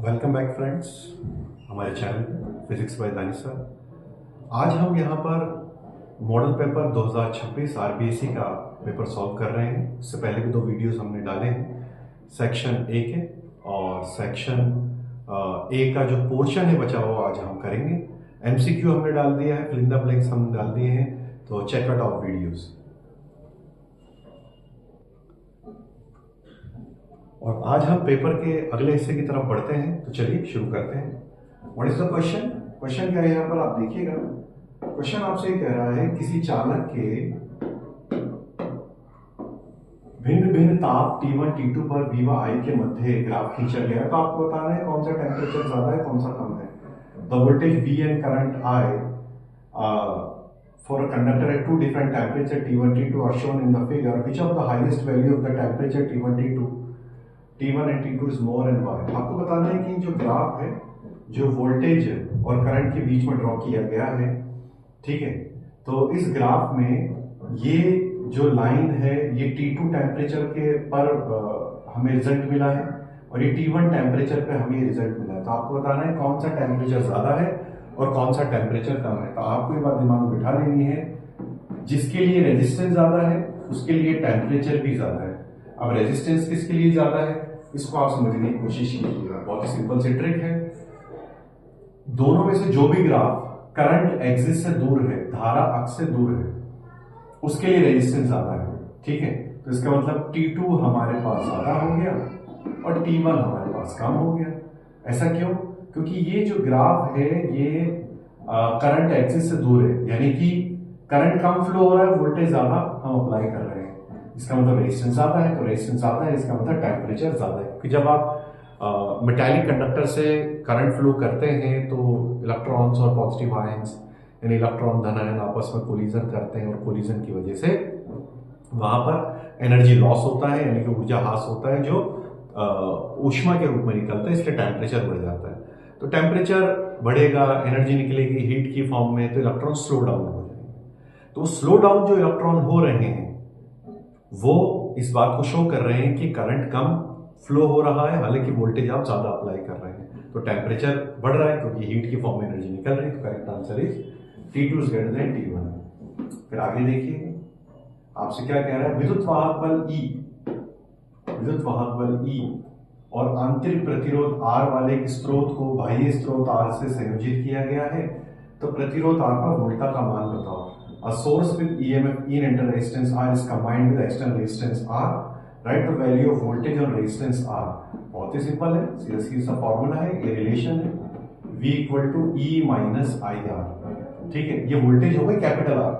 Welcome back friends हमारे channel physics bye Danish sir. आज हम यहाँ पर मॉडल पेपर 2026 आरबीएससी का पेपर सॉल्व कर रहे हैं। इससे पहले भी 2 वीडियोस हमने डाले हैं, सेक्शन ए के और सेक्शन ए का जो पोर्शन है बचा हुआ आज हम करेंगे। एमसीक्यू हमने डाल दिया है, फिल इन द ब्लैंक्स हम डाल दिए हैं, तो चेक आउट आवर वीडियोस। और आज हम पेपर के अगले हिस्से की तरफ बढ़ते हैं, तो चलिए शुरू करते हैं। What is the question? Question क्या है यहाँ पर आप देखिएगा। क्वेश्चन आपसे कह रहा है किसी चालक के भिन्न भिन्न ताप T1 T2 पर V व I के मध्य ग्राफ खींचा गया है। तो आपको बताना है कौन सा टेम्परेचर ज्यादा है कौन सा कम है। The voltage V and current I for a conductor at 2 different temperature T1 T2 are shown in the figure. Which of the highest value of the temperature T1 and T2 is more and why? आपको बताना है कि जो graph है, जो voltage और current के बीच में ड्रॉ किया गया है, ठीक है। तो इस ग्राफ में ये जो लाइन है ये T2 टेम्परेचर के पर हमें रिजल्ट मिला है और ये T1 टेम्परेचर पे हमें रिजल्ट मिला है। तो आपको बताना है कौन सा टेम्परेचर ज्यादा है और कौन सा टेम्परेचर कम है। तो आपको ये बात दिमाग में बिठा लेनी है, जिसके लिए रेजिस्टेंस ज्यादा है उसके लिए टेम्परेचर भी ज्यादा है। अब रेजिस्टेंस किसके लिए ज्यादा है इसको आप समझने की कोशिश कीजिएगा। बहुत ही सिंपल सी ट्रिक है। दोनों में से जो भी ग्राफ करंट एक्सिस से दूर है, धारा अक्ष से दूर है, उसके लिए रेजिस्टेंस ज्यादा है, ठीक है। तो इसका मतलब T2 हमारे पास ज्यादा हो गया और T1 हमारे पास कम हो गया। ऐसा क्यों? क्योंकि ये जो ग्राफ है ये करंट एक्सिस से दूर है, यानी कि करंट कम फ्लो हो रहा है, वोल्टेज ज्यादा हम अप्लाई कर रहे हैं। इसका मतलब रेजिस्टेंस ज्यादा है, तो रेजिस्टेंस ज्यादा है, इसका मतलब टेम्परेचर ज्यादा है। क्योंकि जब आप मेटालिक कंडक्टर से करंट फ्लो करते हैं तो इलेक्ट्रॉन्स और पॉजिटिव आयंस यानी इलेक्ट्रॉन धन आयन आपस में कोलिजन करते हैं और कोलिजन की वजह से वहां पर एनर्जी लॉस होता है, यानी कि ऊर्जा ह्रास होता है, जो ऊष्मा के रूप में निकलता है, इसलिए टेम्परेचर बढ़ जाता है। तो टेम्परेचर बढ़ेगा, एनर्जी निकलेगी हीट की फॉर्म में, तो इलेक्ट्रॉन स्लो डाउन हो जाएंगे। तो स्लो डाउन जो इलेक्ट्रॉन हो रहे हैं वो इस बात को शो कर रहे हैं कि करंट कम फ्लो हो रहा है, हालांकि वोल्टेज आप ज्यादा अप्लाई कर रहे हैं। तो टेम्परेचर बढ़ रहा है क्योंकि हीट की फॉर्म में एनर्जी निकल रही है। तो correct answer is T2 is greater than T1। फिर आगे देखिए आपसे क्या कह रहा है। विद्युत वाहक बल E और आंतरिक प्रतिरोध R वाले एक स्रोत को बाह्य स्रोत R से संयोजित किया गया है। तो प्रतिरोध R पर वोल्टा का मान बताओ। A source with EMF E and internal resistance R is combined with external resistance R. Write the value of voltage on resistance R. बहुत ही सिंपल है, सीधा सा फॉर्मूला है, ये रिलेशन है V equal to E minus I R. ठीक है, ये वोल्टेज हो गई कैपिटल R।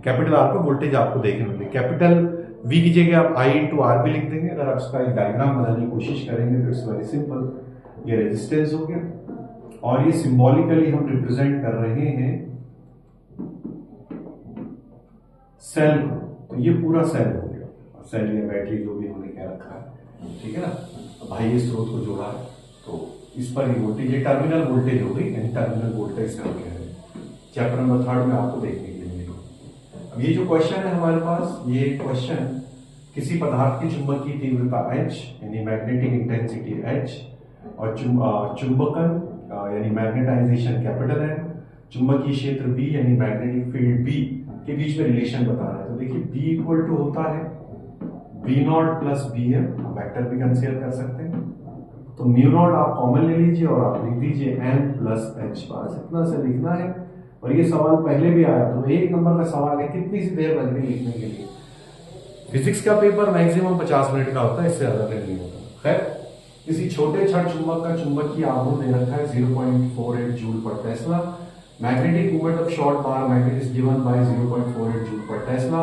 कैपिटल R पर वोल्टेज आपको देखने मिलेगी। कैपिटल V की जगह आप I इंटू आर भी लिख देंगे। अगर आप इसका एक डायग्राम बनाने की कोशिश करेंगे तो इट्स वेरी सिंपल। ये रेजिस्टेंस हो गया और ये सिंबॉलिकली हम रिप्रेजेंट कर रहे हैं सेल को। तो ये पूरा सेल हो गया, सेल या बैटरी जो भी हमने कह रखा है, ठीक है ना। बाह्य स्रोत को जोड़ा है तो इस पर ये वोल्टेज, ये टर्मिनल वोल्टेज हो गई, यानी टर्मिनल वोल्टेज का क्या है चैप्टर नंबर 3 में आपको देखने के लिए मिलेगा। अब ये जो क्वेश्चन है हमारे पास, ये क्वेश्चन किसी पदार्थ की चुंबकीय तीव्रता H यानी मैग्नेटिक इंटेंसिटी H और चुंबकन यानी मैग्नेटाइजेशन कैपिटल है, चुंबकीय क्षेत्र B यानी मैग्नेटिक फील्ड B के बीच में रिलेशन बता रहा है। तो देखिए B इक्वल टू होता है B0 प्लस BM, वेक्टर भी कंसीडर कर सकते हैं। तो म्यू नॉट आप कॉमन ले लीजिए और आप लिख दीजिए N प्लस H। बस इतना से लिखना है। और ये सवाल पहले भी आया, तो 1 नंबर का सवाल है, कितनी सी देर लगती है लिखने के लिए। फिजिक्स का पेपर मैक्सिमम 50 मिनट का होता है, इससे ज्यादा देर नहीं होता। खैर, किसी छोटे क्षण चुंबक का चुंबकीय आघूर्ण दे रखा है 0.48 जूल पर Tesla. Magnetic movement of short bar magnet is given by 0.48 joule पर टेस्ला।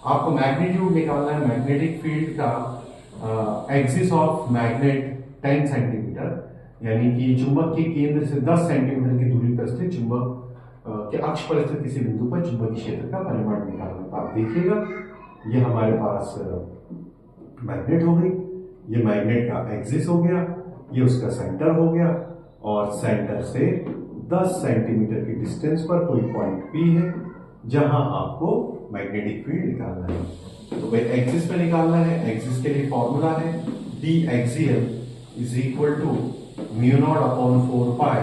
आपको मैग्नीट्यूड निकालना है मैग्नेटिक फील्ड का। एक्सिस ऑफ मैग्नेट 10 सेंटीमीटर, यानी कि चुंबक के केंद्र से 10 सेंटीमीटर की दूरी पर स्थित चुंबक के अक्ष पर स्थित किसी बिंदु पर चुंबकीय क्षेत्र का परिमाण निकालना। तो आप देखिएगा ये हमारे पास मैग्नेट हो गई, ये मैग्नेट का एक्सिस हो गया, ये उसका सेंटर हो गया और सेंटर से 10 सेंटीमीटर की डिस्टेंस पर कोई पॉइंट P है जहां आपको मैग्नेटिक फील्ड निकालना है। तो भाई एक्सिस पे निकालना है। एक्सिस के लिए फॉर्मूला है D axial is equal to mu naught upon 4 pi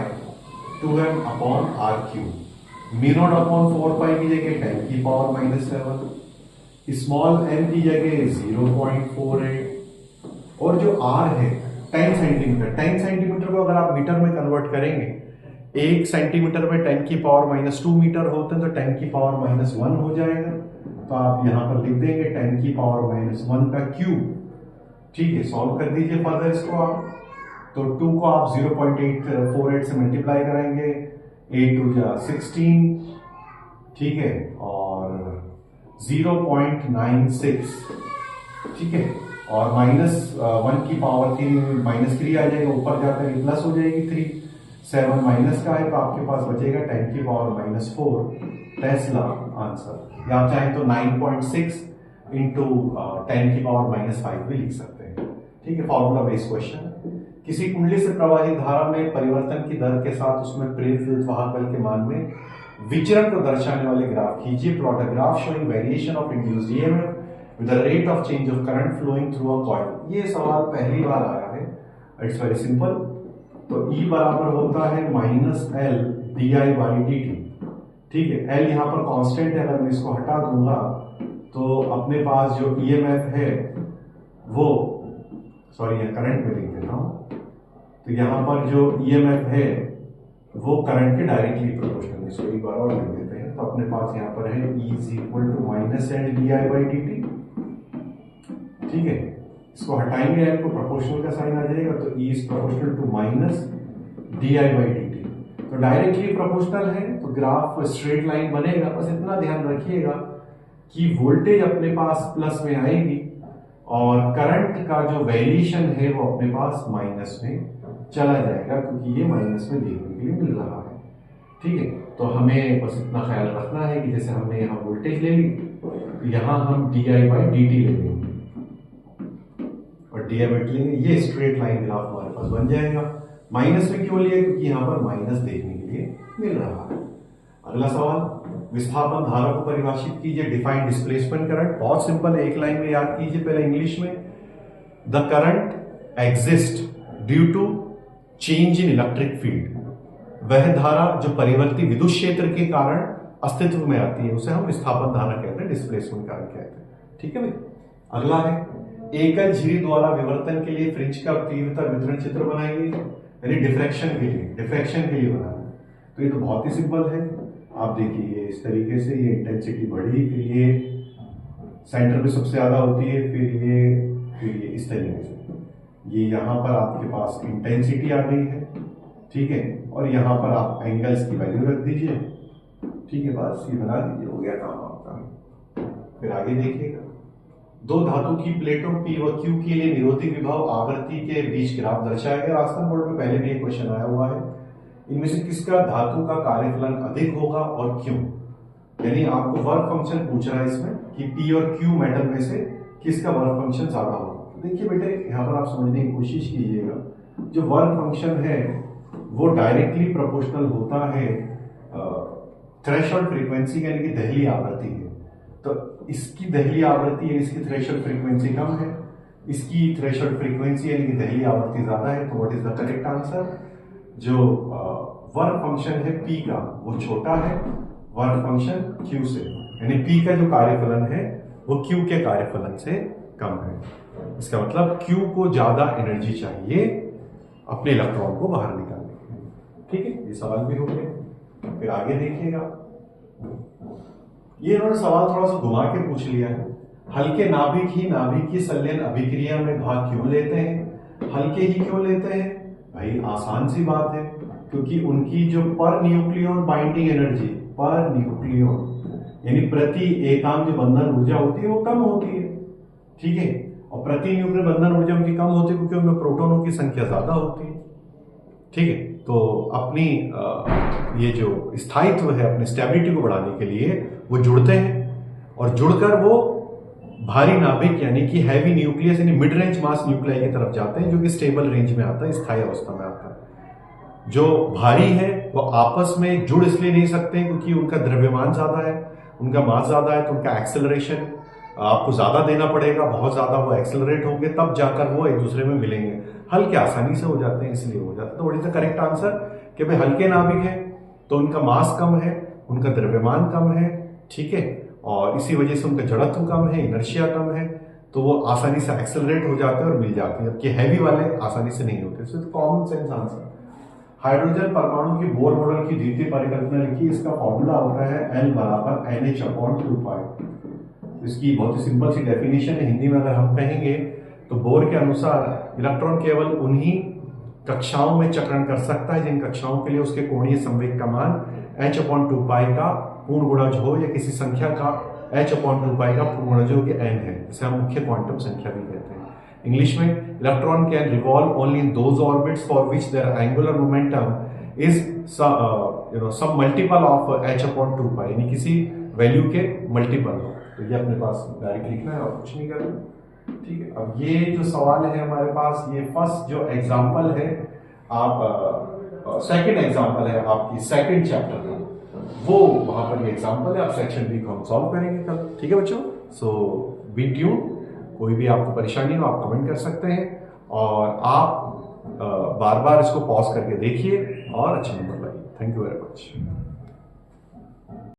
2m upon R cube. Mu naught upon 4 pi की जगह 10 की पावर -7, स्मॉल m की जगह 0.48 और जो r है 10 सेंटीमीटर। 10 सेंटीमीटर को अगर आप मीटर में कन्वर्ट करेंगे, 1 सेंटीमीटर में 10 की पावर -2 मीटर होते हैं, तो 10 की पावर -1 हो जाएगा। तो आप यहां पर लिख देंगे 10 की पावर -1 का क्यूब। ठीक है, सॉल्व कर दीजिए फर्दर इसको आप। तो 2 को आप 0.848 से मल्टीप्लाई कराएंगे, 8 2 जा 16, ठीक है, और 0.96, ठीक है, और -1 की पावर 3 -3 आ जाएगा, ऊपर जाकर ये प्लस हो जाएगी 3, 7 माइनस का है तो आपके पास बचेगा 10 की पावर -4 टेस्ला आंसर। या आप चाहें तो 9.6 इंटू 10 की पावर -5 भी लिख सकते हैं। ठीक है, फॉर्मूला बेस्ड क्वेश्चन। किसी कुंडली से प्रवाहित धारा में परिवर्तन की दर के साथ उसमें प्रेरित विद्युत वाहक बल के मान में विचरण को दर्शाने वाले ग्राफ कीजिए। Plot a graph showing variation of induced EMF with the rate of change of current flowing through a coil. ये सवाल पहली बार आया है, इट्स वेरी सिंपल। तो E बराबर होता है -L di/dt। ठीक है, L यहाँ पर कांस्टेंट है, अगर मैं इसको हटा दूंगा तो अपने पास जो ईएमएफ है वो, सॉरी यहाँ करंट में लिख देता हूं, तो यहाँ पर जो ईएमएफ है वो करंट के डायरेक्टली प्रोपोर्शनल है। इसको एक बार और लिख देते हैं। तो अपने पास यहाँ पर है E = -L di/dt। ठीक है, इसको हटाएंगे, L को प्रोपोर्शनल का साइन आ जाएगा, तो E is proportional to -di/dt। तो डायरेक्टली प्रोपोर्शनल है तो ग्राफ स्ट्रेट लाइन बनेगा। बस इतना ध्यान रखिएगा कि वोल्टेज अपने पास प्लस में आएगी और करंट का जो वेरिएशन है वो अपने पास माइनस में चला जाएगा, क्योंकि ये माइनस में देखने के लिए मिल रहा है। ठीक है, तो हमें बस इतना ख्याल रखना है कि जैसे हमने यहाँ वोल्टेज ले ली, तो यहाँ हम di/dt ले लेंगे और di/dt लेंगे, ये स्ट्रेट लाइन ग्राफ हमारे पास बन जाएगा। माइनस में क्यों लिया? क्योंकि यहाँ पर माइनस देखने के लिए मिल रहा है। अगला सवाल, विस्थापन धारा को परिभाषित कीजिए। Define displacement current. बहुत सिंपल है, एक लाइन में याद कीजिए पहले इंग्लिश में। The current exist due to change in electric field. वह धारा जो परिवर्ती विद्युत क्षेत्र के कारण अस्तित्व में आती है उसे हम विस्थापन धारा कहते हैं, डिस्प्लेसमेंट करंट कहते हैं। ठीक है भाई। अगला है, एकल झिरी द्वारा विवर्तन के लिए फ्रिंज का तीव्रता वितरण चित्र बनाइए, यानी डिफ्रैक्शन के लिए बनाना। तो ये तो बहुत ही सिंपल है। आप देखिए इस तरीके से, ये इंटेंसिटी बढ़ी, फिर ये सेंटर पे सबसे ज्यादा होती है, फिर ये इस तरीके से, ये यहाँ पर आपके पास इंटेंसिटी आ गई है। ठीक है, और यहाँ पर आप एंगल्स की वैल्यू रख दीजिए। ठीक है, बस ये बना दीजिए, हो गया काम आपका। फिर आगे देखिएगा, दो धातु की प्लेटों P व Q के लिए निरोधी विभव आवृत्ति के बीच ग्राफ दर्शाया गया। राजस्थान बोर्ड में पहले भी एक क्वेश्चन आया हुआ है। इनमें से किसका धातु का कार्यफलन अधिक होगा और क्यों? यानी आपको वर्क फंक्शन पूछ रहा है इसमें कि P और Q मेटल में से किसका वर्क फंक्शन ज्यादा होगा। देखिए बेटे, यहाँ पर आप समझने की कोशिश कीजिएगा, जो वर्क फंक्शन है वो डायरेक्टली प्रोपोर्शनल होता है थ्रेशोल्ड फ्रीक्वेंसी, यानी कि दहली आवृत्ति है। तो इसकी दहली आवृत्ति यानी इसकी थ्रेशोल्ड फ्रीक्वेंसी कम है, इसकी थ्रेशोल्ड फ्रीक्वेंसी यानी कि दहली आवृत्ति ज्यादा है। तो what is the correct answer? जो वर्क फंक्शन है P का वो छोटा है वर्क फंक्शन Q से, यानी P का जो कार्यफलन है वो Q के कार्यफलन से कम है। इसका मतलब Q को ज्यादा एनर्जी चाहिए अपने इलेक्ट्रॉन को बाहर निकालने के लिए। ठीक है, ये सवाल भी हो गया। फिर आगे देखिएगा, ये इन्होंने सवाल थोड़ा सा घुमा के पूछ लिया है। हल्के नाभिक ही नाभिकीय संलयन अभिक्रिया में भाग क्यों लेते हैं? हल्के ही क्यों लेते हैं? भाई आसान सी बात है, क्योंकि उनकी जो per nucleon binding energy, per nucleon यानी प्रति एकाम जो बंधन ऊर्जा होती है वो कम होती है। ठीक है, और प्रति न्यूक्लियन बंधन ऊर्जा उनकी कम होती है क्योंकि उनमें प्रोटॉनों की संख्या ज्यादा होती है। ठीक है, तो अपनी ये जो स्थायित्व है, अपनी स्टेबिलिटी को बढ़ाने के लिए वो जुड़ते हैं और जुड़कर वो भारी नाभिक यानी कि हैवी न्यूक्लियस यानी मिड रेंज मास न्यूक्लियाई की तरफ जाते हैं, जो कि स्टेबल रेंज में आता है, स्थायी अवस्था में आता है। जो भारी है वो आपस में जुड़ इसलिए नहीं सकते क्योंकि उनका द्रव्यमान ज्यादा है, उनका मास ज्यादा है, तो उनका एक्सेलरेशन आपको ज्यादा देना पड़ेगा, बहुत ज्यादा वो एक्सेलरेट होंगे, तब जाकर वो एक दूसरे में मिलेंगे। हल्के आसानी से हो जाते हैं, इसलिए हो जाता है। तो what is the correct answer कि भाई हल्के नाभिक है तो उनका मास कम है, उनका द्रव्यमान कम है, ठीक है, और इसी वजह से उनका जड़त्व कम है, इनर्शिया कम है, तो वो आसानी से एक्सेलरेट हो जाते हैं और मिल जाते हैं, जबकि हैवी वाले आसानी से नहीं होते। So common sense answer. Hydrogen परमाणु की बोर मॉडल की द्वितीय परिकल्पना लिखी, इसका फॉर्मूला होता है L बराबर NH/2π। इसकी बहुत ही सिंपल सी डेफिनेशन है, हिंदी में अगर हम कहेंगे तो बोर के अनुसार इलेक्ट्रॉन केवल उन्हीं कक्षाओं में चक्रण कर सकता है जिन कक्षाओं के लिए उसके कोणीय संवेग का मान h/2π का पूर्ण गुणज हो, या किसी संख्या का h/2π का पूर्ण गुणज हो, कि n है, जिसे हम मुख्य क्वांटम संख्या भी कहते हैं। इंग्लिश में electron can revolve only in those orbits for which their angular momentum is some multiple of h/2π, यानी किसी वैल्यू के मल्टीपल हो। तो ये अपने पास डायरेक्ट लिखना है और कुछ नहीं करना, ठीक है। अब ये जो सवाल है हमारे पास, ये फर्स्ट जो एग्जाम्पल है, आप सेकंड एग्जाम्पल है आपकी सेकंड चैप्टर का, वो वहां पर ये एग्जाम्पल है। आप सेक्शन बी को हम सॉल्व करेंगे कल, ठीक है बच्चों। सो बी ट्यून, कोई भी आपको परेशानी हो आप कमेंट कर सकते हैं, और आप बार बार इसको पॉज करके देखिए और अच्छे नंबर लाइए। Thank you very much.